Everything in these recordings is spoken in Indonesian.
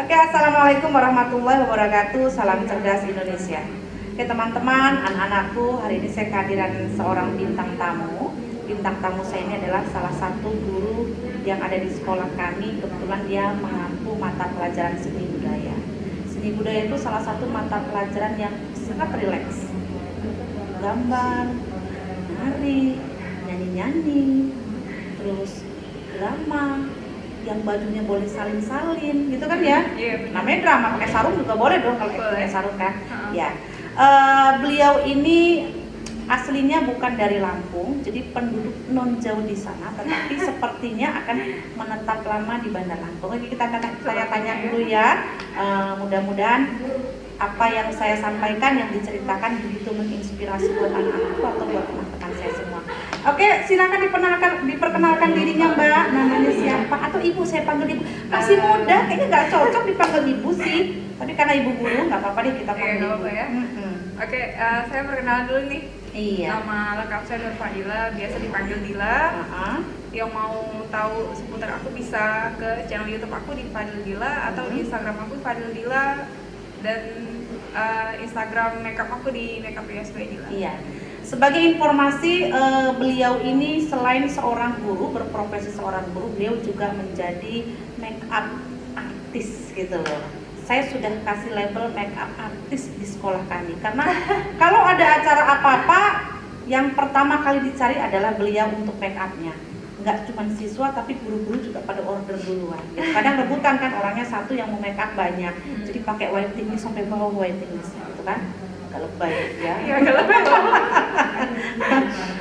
Oke, assalamualaikum warahmatullahi wabarakatuh. Salam cerdas Indonesia. Oke teman-teman, anak-anakku, hari ini saya kehadiran seorang bintang tamu. Bintang tamu saya ini adalah salah satu guru yang ada di sekolah kami. Kebetulan dia mengampu mata pelajaran seni budaya. Seni budaya itu salah satu mata pelajaran yang sangat rileks. Gambar, nari, nyanyi-nyanyi, terus drama, yang bajunya boleh salin-salin gitu kan ya. Namanya drama, pakai sarung juga boleh dong kalau pakai sarung kan. Ya. Beliau ini aslinya bukan dari Lampung, jadi penduduk non jauh di sana, tetapi sepertinya akan menetap lama di Bandar Lampung. Lagi kita tanya dulu ya. Mudah-mudahan apa yang saya sampaikan, yang diceritakan begitu menginspirasi buat anak-anakku atau buat teman-teman saya semua. Oke, silakan diperkenalkan dirinya Mbak. Namanya siapa? Atau Ibu, saya panggil Ibu. Masih muda, kayaknya nggak cocok dipanggil Ibu sih. Tapi karena Ibu guru, nggak apa-apa deh kita panggil Ibu. Ya. Oke, saya perkenalan dulu nih. Iya. Nama lengkap saya Nur Fadila, biasa dipanggil Dila. Yang mau tahu seputar aku bisa ke channel YouTube aku di Fadil Dila atau di Instagram aku Fadil Dila, dan Instagram makeup aku di Makeup by Dila. Iya. Sebagai informasi, beliau ini selain seorang guru, berprofesi seorang guru, beliau juga menjadi makeup artis gitu loh. Saya sudah kasih label makeup artis di sekolah kami karena kalau ada acara apa-apa, yang pertama kali dicari adalah beliau untuk makeupnya. Nggak cuma siswa tapi guru-guru juga pada order duluan. Kadang rebutan kan, orangnya satu yang mau makeup banyak, jadi pakai whitening list sampai bawah whitening list gitu kan. Kalau baik ya.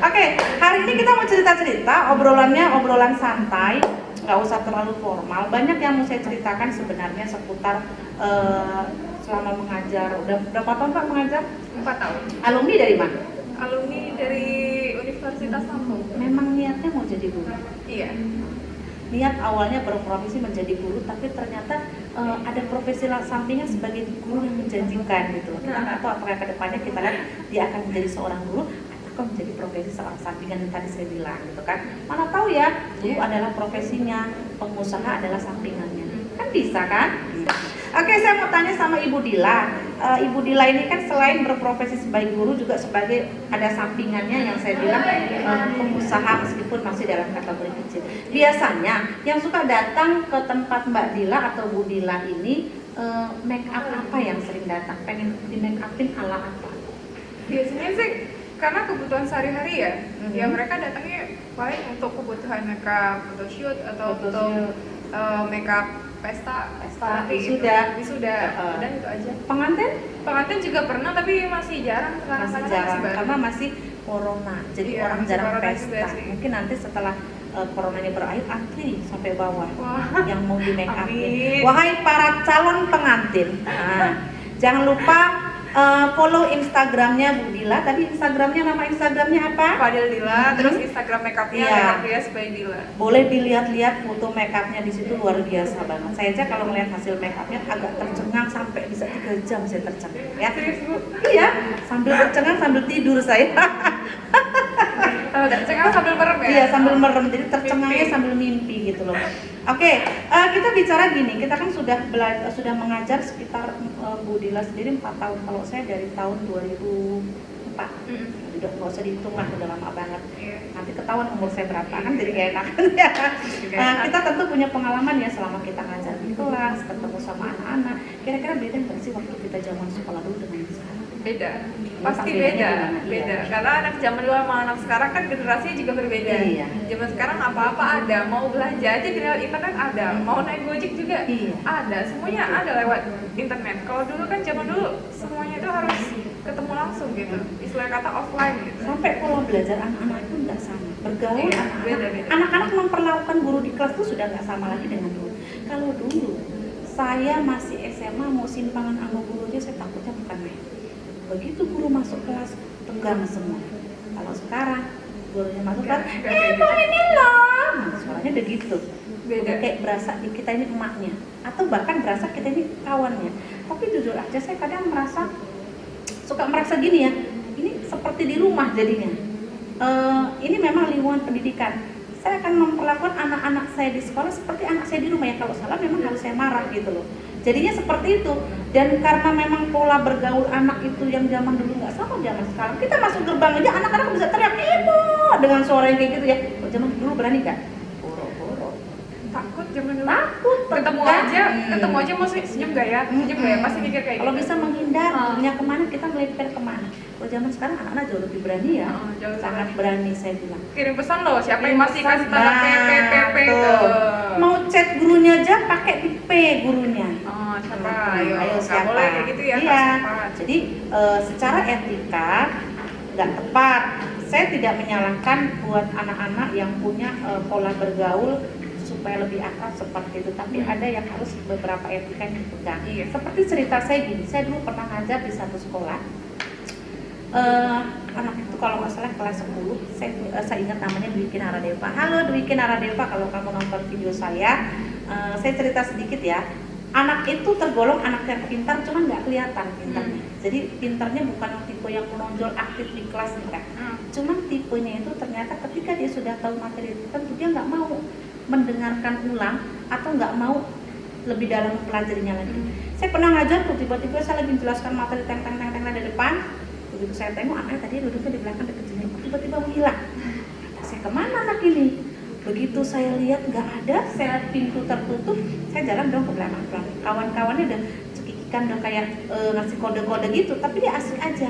Oke, hari ini kita mau cerita-cerita, obrolan santai, nggak usah terlalu formal. Banyak yang mau saya ceritakan sebenarnya seputar selama mengajar. Udah berapa tahun Pak mengajar? 4 tahun. Alumni dari mana? Alumni dari Universitas Lampung. Memang niatnya mau jadi guru? Iya. Niat awalnya berprofesi menjadi guru, tapi ternyata ada profesi sampingnya sebagai guru yang menjanjikan gitu. Kita nggak tahu apakah kedepannya kita lihat dia akan menjadi seorang guru atau menjadi profesi seorang sampingan yang tadi saya bilang gitu kan. Mana tahu ya, guru adalah profesinya, pengusaha adalah sampingannya. Kan bisa kan? Oke, saya mau tanya sama Ibu Dila. Ibu Dila ini kan selain berprofesi sebagai guru juga sebagai ada sampingannya yang saya bilang pengusaha meskipun masih dalam kategori kecil. Biasanya yang suka datang ke tempat Mbak Dila atau Bu Dila ini make up apa yang sering datang? Pengen di make upin ala apa? Biasanya sih karena kebutuhan sehari-hari ya. Ya mereka datangnya paling untuk kebutuhan makeup, photoshoot atau untuk makeup pesta wisuda, dan itu aja. Pengantin juga pernah tapi masih jarang karena masih corona, jadi orang jarang pesta. Mungkin nanti setelah coronanya berakhir antri sampai bawah. Yang mau di make upin. Wahai para calon pengantin, jangan lupa follow Instagramnya Bu Dila. Tadi Instagramnya, nama Instagramnya apa? Fadil Dila. Terus Instagram makeupnya Makeup by Dila. Boleh dilihat-lihat foto makeupnya di situ, luar biasa banget. Saya aja kalau melihat hasil makeupnya agak tercengang sampai bisa 3 jam saya tercengang ya. Iya, sambil tercengang sambil tidur saya. Tercengang sambil merem ya? Iya, sambil merem, jadi tercengangnya sambil mimpi gitu loh. Oke, kita bicara gini, kita kan sudah mengajar sekitar Bu Dila sendiri 4 tahun. Kalau saya dari tahun 2004. Udah nggak usah dihitung lah, udah lama banget. Nanti ketahuan umur saya berapa kan, jadi gak enak ya. Kita tentu punya pengalaman ya selama kita ngajar di kelas, ketemu sama anak-anak. Kira-kira beda nggak sih waktu kita zaman sekolah dulu dengan sekarang? Beda, pasti beda. Karena anak zaman dulu sama anak sekarang kan generasinya juga berbeda. Zaman sekarang apa-apa ada, mau belanja aja di lewat internet ada, mau naik Gojek juga ada, semuanya ada lewat internet. Kalau dulu kan zaman dulu semuanya itu harus ketemu langsung gitu, istilah kata offline gitu. Sampai pola belajar anak-anak pun nggak sama, bergaul beda. Anak-anak memperlakukan guru di kelas itu sudah nggak sama lagi dengan dulu. Kalau dulu saya masih SMA mau simpangan sama guru aja saya takutnya bukan main. Begitu guru masuk kelas tegang semua. Kalau sekarang gurunya masuk kelas, Pak ini loh, suaranya udah gitu. Beda. Kayak berasa kita ini emaknya, atau bahkan berasa kita ini kawannya. Tapi jujur aja saya kadang suka merasa gini ya, ini seperti di rumah jadinya. Ini memang lingkungan pendidikan. Saya akan memperlakukan anak-anak saya di sekolah seperti anak saya di rumah ya. Kalau salah memang harus saya marah gitu loh. Jadinya seperti itu. Dan karena memang pola bergaul anak itu yang zaman dulu nggak sama zaman sekarang. Kita masuk gerbang aja anak-anak bisa teriak ibu dengan suara yang kayak gitu ya. Kalau zaman dulu berani nggak? Boro-boro. Takut zaman dulu. Takut. Ketemu aja mau senyum gak ya? Senyum gak ya? Pasti mikir kayak kalau gitu. bisa menghindar, punya kemana kita melipir kemana. Kalau zaman sekarang anak-anak jauh lebih berani ya. Sangat berani saya bilang. Kirim pesan loh, siapa yang masih kasih tanda PP tuh. Mau chat gurunya aja pakai di P gurunya. Siapa? Ayo siapa? Boleh kayak gitu ya. Iya. Jadi secara etika nggak tepat. Saya tidak menyalahkan buat anak-anak yang punya pola bergaul supaya lebih akrab seperti itu. Tapi ada yang harus beberapa etika yang dipegang. Iya. Seperti cerita saya gini, saya dulu pernah ngajar di satu sekolah. Anak itu kalau nggak salah kelas 10, saya ingat namanya Dwi Kinaradeva. Halo Dwi Kinaradeva, kalau kamu nonton video saya cerita sedikit ya. Anak itu tergolong anak yang pintar, cuman nggak kelihatan pintarnya. Jadi pintarnya bukan tipe yang menonjol aktif di kelas enggak. Cuman tipenya itu ternyata ketika dia sudah tahu materi tertentu, dia nggak mau mendengarkan ulang atau nggak mau lebih dalam mempelajarinya lagi. Saya pernah ngajar tuh, tiba-tiba saya lagi menjelaskan materi teng di depan. Begitu saya tengok anaknya tadi duduknya di belakang dekat sini, tiba-tiba menghilang. Kata saya, kemana anak ini? Begitu saya lihat nggak ada, saya lihat pintu tertutup, saya jalan dong ke belakang. Kawan-kawannya udah cekikikan, udah kayak ngasih kode-kode gitu, tapi dia asik aja.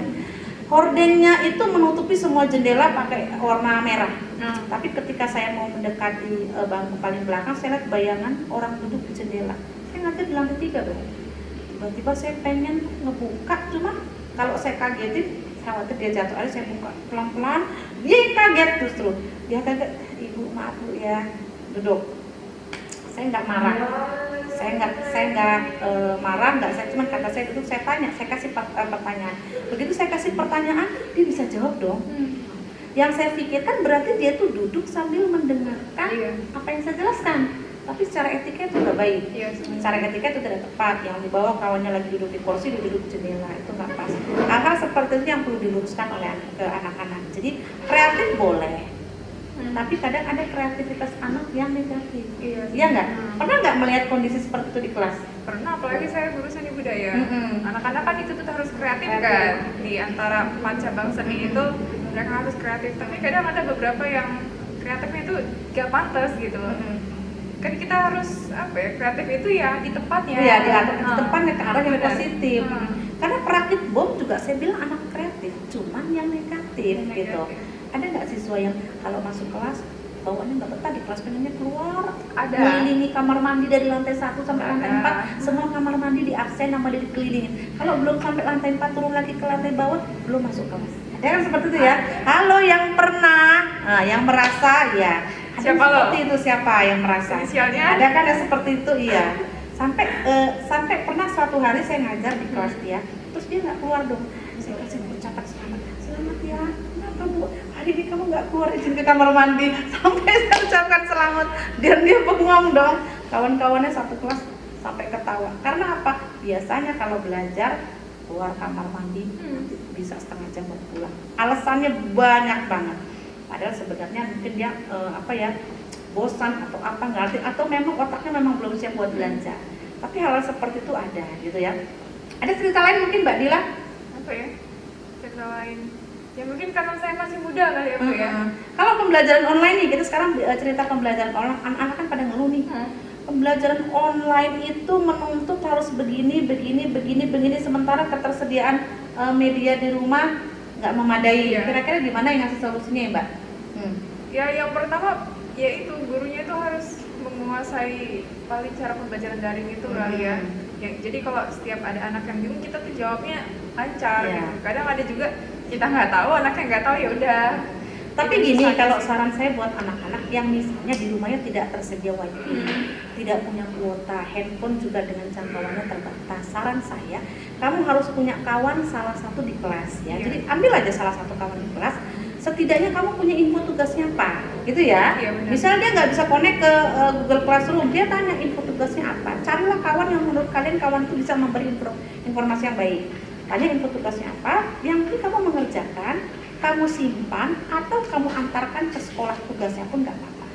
Hordengnya itu menutupi semua jendela pakai warna merah. Tapi ketika saya mau mendekati bangku paling belakang, saya lihat bayangan orang duduk di jendela. Saya ngajar di lantai 3 dong. Tiba-tiba saya pengen ngebuka, cuma kalau saya kagetin, khawatir dia jatuh aja, saya buka pelan-pelan, dia kaget justru. Dia kaget, ibu maaf bu ya, duduk. Saya nggak marah, saya nggak marah, nggak, saya cuma kata saya duduk, saya tanya, saya kasih pertanyaan. Begitu saya kasih pertanyaan, dia bisa jawab dong. Yang saya pikirkan berarti dia tuh duduk sambil mendengarkan apa yang saya jelaskan. Tapi secara etika itu nggak baik. Secara etika itu tidak tepat. Yang di bawah kawannya lagi duduk di kursi, dia duduk di jendela, itu nggak pas. Hal-hal seperti itu yang perlu diluruskan oleh anak-anak. Jadi kreatif boleh, tapi kadang ada kreativitas anak yang negatif. Iya nggak? Pernah nggak melihat kondisi seperti itu di kelas? Pernah, apalagi saya guru seni budaya. Anak-anak kan itu tuh harus kreatif kan. Di antara macam seni itu mereka harus kreatif. Tapi kadang ada beberapa yang kreatifnya itu gak pantas gitu. Kan kita harus kreatif itu ya di tempatnya. Iya, di tempatnya ke arah yang positif. Karena perakit bom juga saya bilang anak kreatif, cuman yang negatif gitu. Ada nggak siswa yang kalau masuk kelas bawaannya nggak betah di kelas, pengennya keluar, mengelilingi kamar mandi dari lantai 1 sampai lantai 4, semua kamar mandi di absen sama dia dikelilingin. Kalau belum sampai lantai 4 turun lagi ke lantai bawah, belum masuk kelas. Ada kan seperti itu ya? Halo yang pernah, yang merasa ya. Siapa seperti itu, siapa yang merasa? Inisialnya? Ada kan yang seperti itu, iya. Sampai pernah suatu hari saya ngajar di kelas dia, terus dia nggak keluar dong. Saya kasih ucapan selamat ya. Kenapa bu? Hari ini kamu nggak keluar, izin ke kamar mandi. Sampai saya ucapkan selamat, dan dia bengong dong. Kawan-kawannya satu kelas sampai ketawa. Karena apa? Biasanya kalau belajar keluar kamar mandi bisa setengah jam baru pulang. Alasannya banyak banget. Padahal sebenarnya mungkin dia bosan atau apa nggak ngerti, atau memang otaknya memang belum siap buat belajar. Tapi hal-hal seperti itu ada gitu ya. Ada cerita lain mungkin Mbak Dila? Apa ya? Cerita lain? Ya mungkin karena saya masih muda kali ya Bu ya. Kalau pembelajaran online nih, kita sekarang cerita pembelajaran online, anak-anak kan pada ngeluh nih. Pembelajaran online itu menuntut harus begini, sementara ketersediaan media di rumah nggak memadai. Kira-kira gimana yang ngasih solusinya ya Mbak? Ya yang pertama yaitu gurunya itu harus menguasai paling cara pembelajaran daring itu kali ya. Jadi kalau setiap ada anak yang bingung, kita tuh jawabnya lancar gitu. Kadang ada juga kita nggak tahu, anaknya nggak tahu, ya udah. Tapi gini, kalau saran saya buat anak-anak yang misalnya di rumahnya tidak tersedia wifi, tidak punya kuota, handphone juga dengan jangkauannya terbatas, saran saya, kamu harus punya kawan salah satu di kelas ya. Jadi ambil aja salah satu kawan di kelas, setidaknya kamu punya info tugasnya apa, gitu ya. Misalnya dia nggak bisa connect ke Google Classroom, dia tanya info tugasnya apa. Carilah kawan yang menurut kalian kawan itu bisa memberi informasi yang baik. Tanya info tugasnya apa, yang penting kamu mengerjakan, kamu simpan atau kamu antarkan ke sekolah tugasnya pun nggak apa-apa.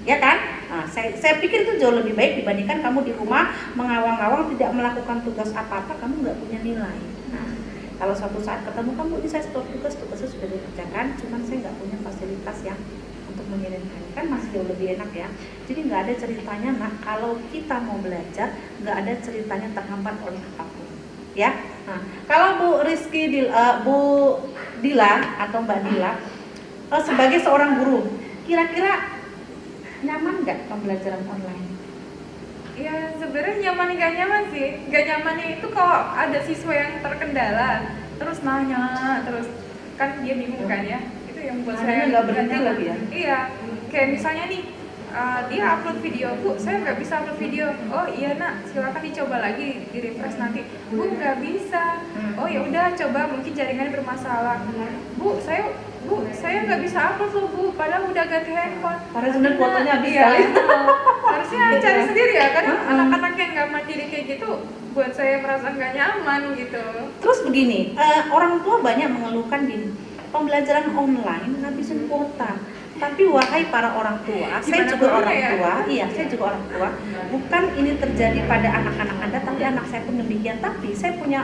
ya kan? Nah, saya pikir itu jauh lebih baik dibandingkan kamu di rumah mengawang-awang tidak melakukan tugas apa-apa, kamu nggak punya nilai. Nah, kalau suatu saat ketemu kamu, ini saya stop tugasnya sudah dikerjakan, cuman saya nggak punya fasilitas yang untuk mengirimkan, kan masih jauh lebih enak ya. Jadi nggak ada ceritanya, nah kalau kita mau belajar nggak ada ceritanya terhambat oleh apapun, ya. Nah, kalau Bu Bu Dila atau Mbak Dila sebagai seorang guru, kira-kira nyaman nggak pembelajaran online? Ya sebenarnya nyaman nggak nyaman sih. Nggak nyamannya itu kalau ada siswa yang terkendala terus nanya terus, kan dia bingung kan ya. Itu yang buat saya nggak berhenti nyaman. lagi ya. Iya, kayak misalnya nih dia upload video, Bu saya nggak bisa upload video. Oh iya nak, silakan dicoba lagi, di refresh nanti. Bu nggak bisa. Oh ya udah, coba mungkin jaringannya bermasalah. Bu saya nggak bisa upload loh Bu, padahal udah ganti handphone. Karena sebenarnya fotonya habis iya, kali. harusnya cari sendiri ya, karena anak-anak yang nggak mandiri kayak gitu buat saya merasa nggak nyaman gitu. Terus begini, orang tua banyak mengeluhkan gini, pembelajaran online ngabisin kuota. Tapi wahai para orang tua, saya juga orang tua, saya juga orang tua. Bukan ini terjadi pada anak-anak Anda, tapi anak saya pun demikian. Tapi saya punya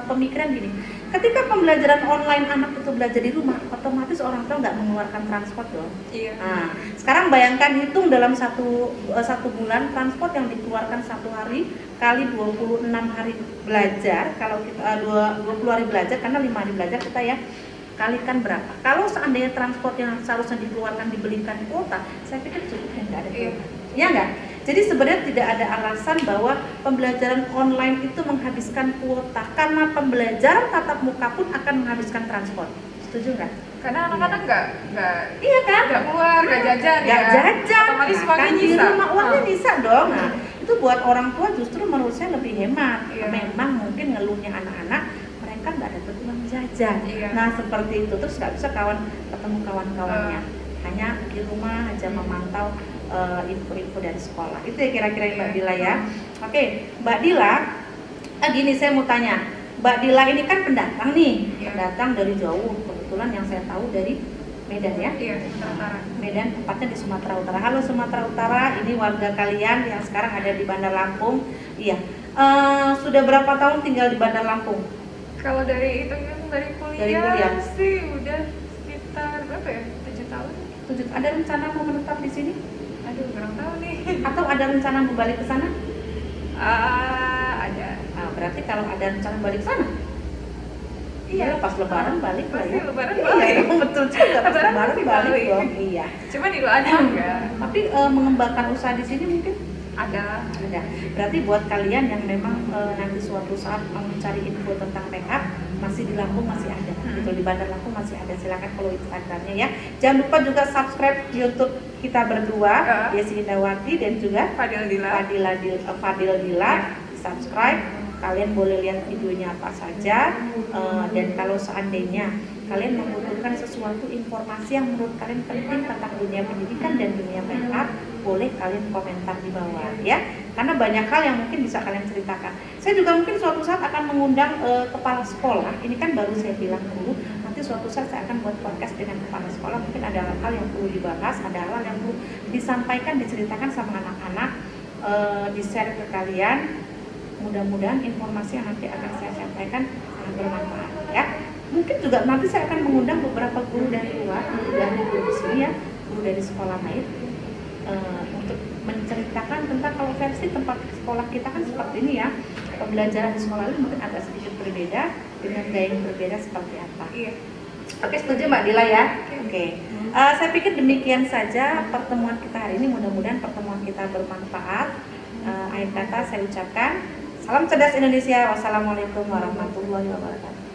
pemikiran gini, ketika pembelajaran online anak itu belajar di rumah, otomatis orang tua nggak mengeluarkan transport dong. Iya. Nah, sekarang bayangkan hitung dalam satu bulan transport yang dikeluarkan satu hari kali 26 hari belajar. Kalau kita 20 hari belajar, karena 5 hari belajar kita ya, kalikan berapa? Kalau seandainya transport yang seharusnya dikeluarkan dibelikan kuota, saya pikir cukup ya, nggak ada kuota. Ya nggak? Jadi sebenarnya tidak ada alasan bahwa pembelajaran online itu menghabiskan kuota, karena pembelajaran tatap muka pun akan menghabiskan transport. Setuju nggak? Karena anak-anak nggak iya kan? nggak keluar, nggak jajan Nggak jajan, otomatis kan uangnya di nyisa. rumah uangnya bisa dong. Nah, itu buat orang tua justru menurut saya lebih hemat. Iya. Memang mungkin ngeluhnya anak-anak, mereka nggak dapat uang jajan. Iya. Nah seperti itu, terus nggak bisa ketemu kawan-kawannya, hanya di rumah aja memantau info-info dari sekolah. Itu ya kira-kira Mbak Dila ya. Oke, Mbak Dila, gini saya mau tanya, Mbak Dila ini kan pendatang nih, pendatang dari jauh, kebetulan yang saya tahu dari Medan ya. Iya, Sumatera. Medan, tepatnya di Sumatera Utara. Halo Sumatera Utara, ini warga kalian yang sekarang ada di Bandar Lampung. Iya, sudah berapa tahun tinggal di Bandar Lampung? Kalau dari kuliah sih udah sekitar berapa ya? 7 tahun. Ada rencana mau menetap di sini? Aduh, kurang tahu nih. Atau ada rencana mau balik ke sana? Ada. Nah, berarti kalau ada rencana balik sana? Iya, pas lebaran balik lah pasti ya. lebaran Iya, balik. betul juga. Pas Lebaran lebaran pasti balik balik. dong. Iya. Cuma di luar aja enggak. Tapi mengembangkan usaha di sini mungkin Ada. Berarti buat kalian yang memang nanti suatu saat mau mencari info tentang makeup, masih di Lampung masih ada, gitu, di Bandar Lampung masih ada. Silakan follow Instagramnya ya. Jangan lupa juga subscribe YouTube kita berdua, Desi Indawati dan juga Fadil Dila. Subscribe. Kalian boleh lihat videonya apa saja, dan kalau seandainya kalian membutuhkan sesuatu informasi yang menurut kalian penting tentang dunia pendidikan dan dunia makeup, boleh kalian komentar di bawah ya, karena banyak hal yang mungkin bisa kalian ceritakan. Saya juga mungkin suatu saat akan mengundang kepala sekolah. Ini kan baru saya bilang dulu, nanti suatu saat saya akan buat podcast dengan kepala sekolah. Mungkin ada hal-hal yang perlu dibahas, ada hal yang perlu disampaikan, diceritakan sama anak-anak, di-share ke kalian. Mudah-mudahan informasi yang nanti akan saya sampaikan sangat bermanfaat ya. Mungkin juga nanti saya akan mengundang beberapa guru dari luar, guru di sini ya, guru dari sekolah lain, untuk menceritakan tentang kalau versi tempat sekolah kita kan seperti ini ya. Pembelajaran di sekolah lain mungkin agak sedikit berbeda, dengan gaya yang berbeda seperti apa. Iya. Oke, setuju Mbak Dila ya? Oke. Saya pikir demikian saja pertemuan kita hari ini. Mudah-mudahan pertemuan kita bermanfaat. Akhir kata saya ucapkan salam cerdas Indonesia. Wassalamualaikum warahmatullahi wabarakatuh.